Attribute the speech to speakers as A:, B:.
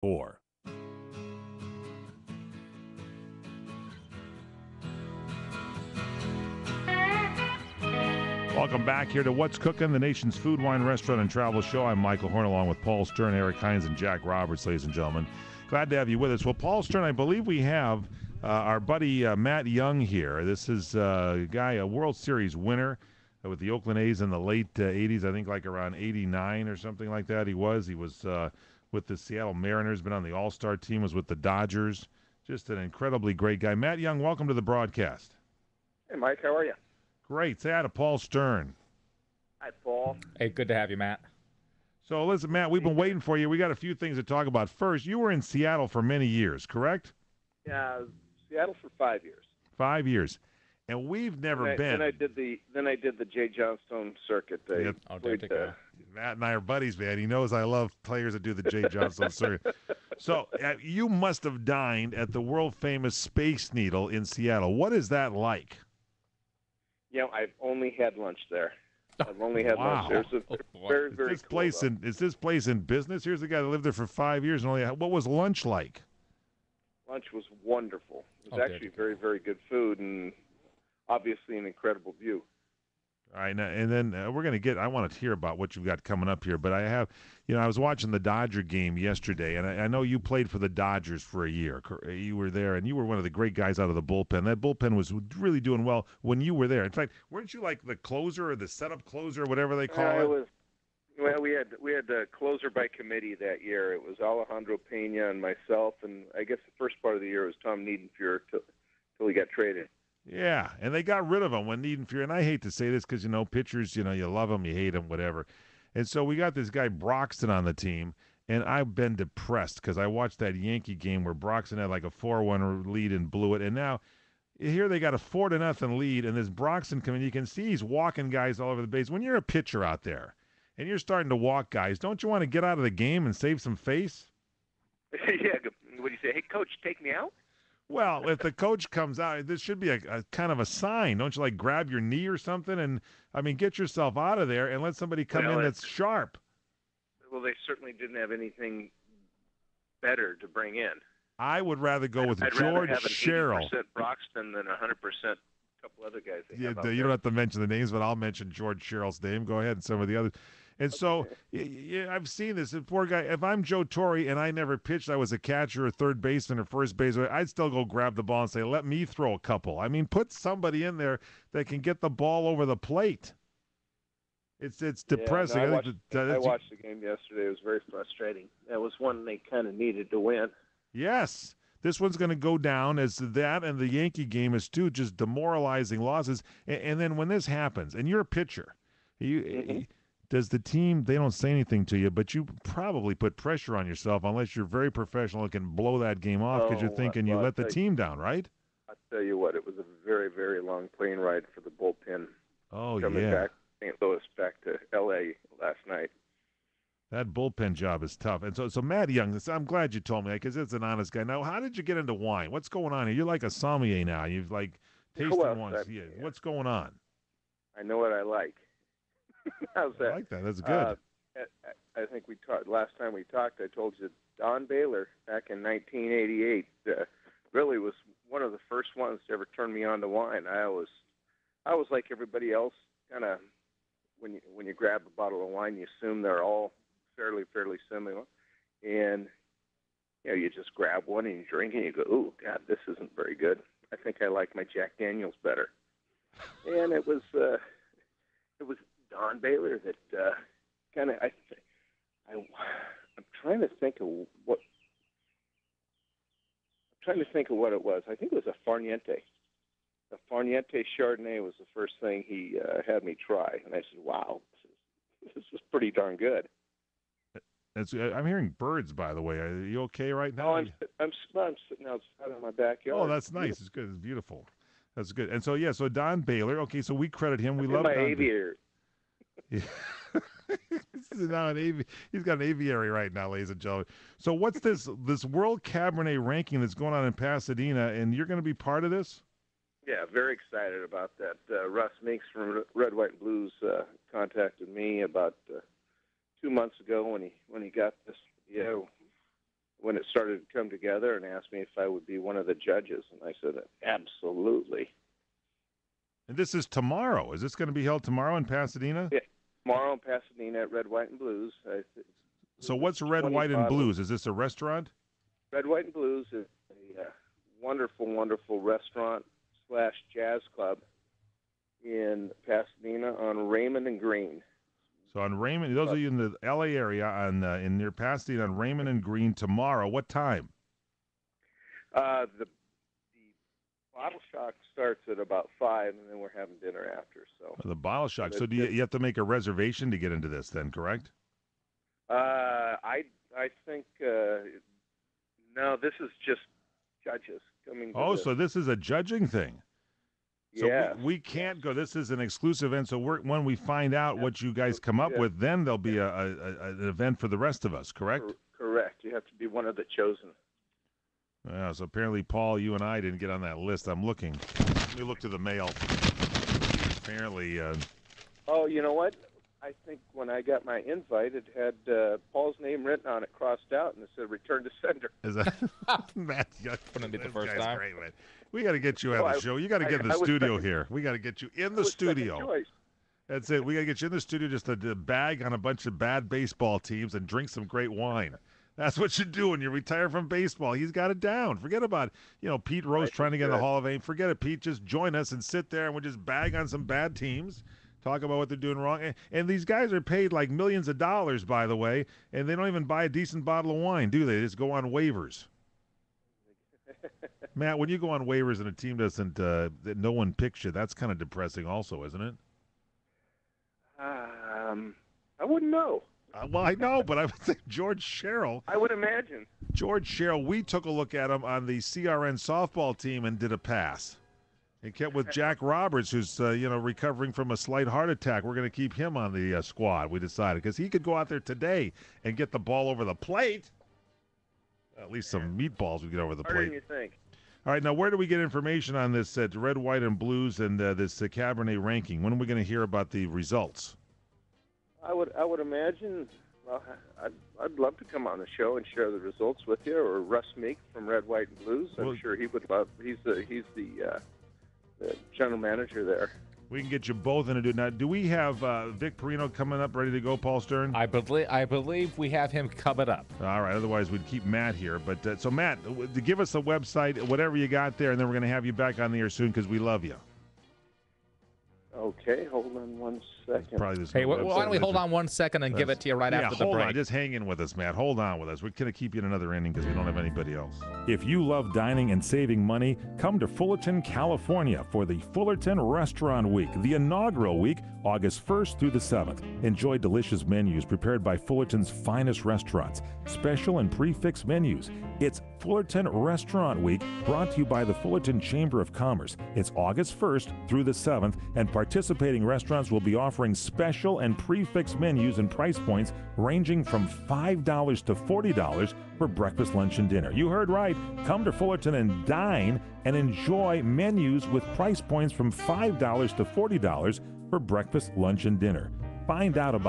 A: Four. Welcome back here to What's Cooking, the nation's food, wine, restaurant, and travel show. I'm Michael Horn, along with Paul Stern, Eric Hines, and Jack Roberts, ladies and gentlemen. Glad to have you with us. Well, Paul Stern, I believe we have our buddy Matt Young here. This is a guy, a World Series winner with the Oakland A's in the late 80s, I think like around 89 or something like that. He was with the Seattle Mariners, been on the All-Star team, was with the Dodgers. Just an incredibly great guy. Matt Young, welcome to the broadcast.
B: Hey, Mike, how are you?
A: Great. Say hi to Paul Stern.
B: Hi, Paul.
C: Hey, good to have you, Matt.
A: So, listen, Matt, we've been waiting for you. We got a few things to talk about. First, you were in Seattle for many years, correct?
B: Yeah, Seattle for 5 years.
A: 5 years. And we've never been.
B: Then I did the Jay Johnstone circuit.
A: Yep. Matt and I are buddies, man. He knows I love players that do the Jay Johnstone circuit. So, you must have dined at the world-famous Space Needle in Seattle. What is that like?
B: You know, I've only had lunch there. I've only had lunch there. It's very, very cool.
A: Is this place in business? Here's the guy that lived there for 5 years. And only what was lunch like?
B: Lunch was wonderful. It was actually very, very good food and obviously an incredible view.
A: All right, and then we're going to get – I want to hear about what you've got coming up here. But I have – I was watching the Dodger game yesterday, and I know you played for the Dodgers for a year. You were there, and you were one of the great guys out of the bullpen. That bullpen was really doing well when you were there. In fact, weren't you like the closer or the setup closer or whatever they call it?
B: Well, we had the closer by committee that year. It was Alejandro Pena and myself, and I guess the first part of the year was Tom Niedenfuer till he got traded.
A: Yeah, and they got rid of him when Niedenfuer, and I hate to say this because, pitchers, you love them, you hate them, whatever. And so we got this guy Broxton on the team, and I've been depressed because I watched that Yankee game where Broxton had like a 4-1 lead and blew it, and now here they got a 4-0 lead, and this Broxton coming, you can see he's walking guys all over the base. When you're a pitcher out there and you're starting to walk guys, don't you want to get out of the game and save some face?
B: Yeah, what do you say? Hey, coach, take me out?
A: Well, if the coach comes out, this should be a kind of a sign. Don't you, grab your knee or something and, get yourself out of there and let somebody come in that's sharp?
B: Well, they certainly didn't have anything better to bring in.
A: I would rather go with
B: I'd
A: George
B: rather have an
A: Sherrill.
B: 80% Broxton than 100% a couple other guys.
A: You don't have to mention the names, but I'll mention George Sherrill's name. Go ahead and some of the others. And so I've seen this. The poor guy, if I'm Joe Torre and I never pitched, I was a catcher or third baseman or first baseman, I'd still go grab the ball and say, let me throw a couple. Put somebody in there that can get the ball over the plate. It's depressing.
B: I watched the game yesterday. It was very frustrating. That was one they kind of needed to win.
A: Yes. This one's going to go down as that, and the Yankee game is two just demoralizing losses. And then when this happens, and you're a pitcher, does the team, they don't say anything to you, but you probably put pressure on yourself unless you're very professional and can blow that game off because you're thinking you let the team down, right?
B: I'll tell you what, it was a very, very long plane ride for the bullpen. Coming back St. Louis back to L.A. last night.
A: That bullpen job is tough. And so Matt Young, I'm glad you told me that because it's an honest guy. Now, how did you get into wine? What's going on here? You're like a sommelier now. You've tasted wines. Yeah. What's going on?
B: I know what I like. How's that?
A: I like that. That's good.
B: I think we talked last time we talked. I told you Don Baylor back in 1988 really was one of the first ones to ever turn me on to wine. I was like everybody else, kind of when you grab a bottle of wine, you assume they're all fairly similar, and you just grab one and you drink and you go, "Ooh, God, this isn't very good. I think I like my Jack Daniel's better." And it was Don Baylor that kind of I'm trying to think of what it was. I think it was a Farniente. The Farniente Chardonnay was the first thing he had me try, and I said, "Wow, this is pretty darn good."
A: I'm hearing birds, by the way. Are you okay right now?
B: Oh, I'm sitting outside in my backyard.
A: Oh, that's nice. It's good. It's beautiful. That's good. And so Don Baylor. Okay, so we credit him. We love
B: my
A: Don
B: aviator.
A: Yeah. He's got an aviary right now, ladies and gentlemen. So what's this World Cabernet ranking that's going on in Pasadena, and you're going to be part of this?
B: Yeah, very excited about that. Russ Meeks from Red, White, and Blues contacted me about 2 months ago when he got this. Yeah, when it started to come together and asked me if I would be one of the judges, and I said absolutely.
A: And this is tomorrow. Is this going to be held tomorrow in Pasadena?
B: Yeah, tomorrow in Pasadena at Red, White, and Blues.
A: So what's Red, White, and Blues? Is this a restaurant?
B: Red, White, and Blues is a wonderful, wonderful restaurant / jazz club in Pasadena on Raymond and Green.
A: So on Raymond, those of you in the L.A. area in near Pasadena on Raymond and Green tomorrow. What time?
B: The Bottle Shock starts at about 5, and then we're having dinner after. So
A: The Bottle Shock. So do you have to make a reservation to get into this then, correct?
B: I think no. This is just judges coming.
A: So this is a judging thing. So
B: yeah,
A: we can't go. This is an exclusive event. So when we find out what you guys come up with, then there'll be an event for the rest of us, correct?
B: Correct. You have to be one of the chosen.
A: So apparently, Paul, you and I didn't get on that list. I'm looking. Let me look to the mail. Apparently.
B: Oh, you know what? I think when I got my invite, it had Paul's name written on it, crossed out, and it said "Return to Sender."
A: Is that Matt?
C: Wouldn't be the first time.
A: Great, man. We got to get you on the show. You got to get in the studio here. We got to get you in the studio. That's it. We got to get you in the studio just to bag on a bunch of bad baseball teams and drink some great wine. That's what you do when you retire from baseball. He's got it down. Forget about, Pete Rose trying to get in the Hall of Fame. Forget it, Pete. Just join us and sit there and we'll just bag on some bad teams, talk about what they're doing wrong. And these guys are paid like millions of dollars, by the way, and they don't even buy a decent bottle of wine, do they? They just go on waivers. Matt, when you go on waivers and a team doesn't, that no one picks you, that's kind of depressing also, isn't it?
B: I wouldn't know.
A: Well, I know, but I would think George Sherrill.
B: I would imagine.
A: George Sherrill, we took a look at him on the CRN softball team and did a pass. It kept with Jack Roberts, who's, recovering from a slight heart attack. We're going to keep him on the squad, we decided, because he could go out there today and get the ball over the plate. At least some meatballs would get over the plate.
B: Harder than you think.
A: All right, now where do we get information on this Red, White, and Blues and this Cabernet ranking? When are we going to hear about the results?
B: I would imagine. Well, I'd love to come on the show and share the results with you, or Russ Meek from Red, White, and Blues. I'm sure he would love. He's the general manager there.
A: We can get you both in to do. Now, do we have Vic Perino coming up ready to go, Paul Stern?
C: I believe we have him coming up.
A: All right. Otherwise, we'd keep Matt here. But so, Matt, give us the website, whatever you got there, and then we're going to have you back on the air soon because we love you.
B: Okay, hold on one second.
C: Hey, why don't we hold on 1 second and give it to you right after the break?
A: Hold on. Just hang in with us, Matt. Hold on with us. We're going to keep you in another inning because we don't have anybody else. If you love dining and saving money, come to Fullerton, California for the Fullerton Restaurant Week, the inaugural week, August 1st through the 7th. Enjoy delicious menus prepared by Fullerton's finest restaurants, special and prefix menus. It's Fullerton Restaurant Week, brought to you by the Fullerton Chamber of Commerce. It's August 1st through the 7th, and participating restaurants will be offering special and prefix menus and price points ranging from $5 to $40 for breakfast, lunch, and dinner. You heard right. Come to Fullerton and dine and enjoy menus with price points from $5 to $40 for breakfast, lunch, and dinner. Find out about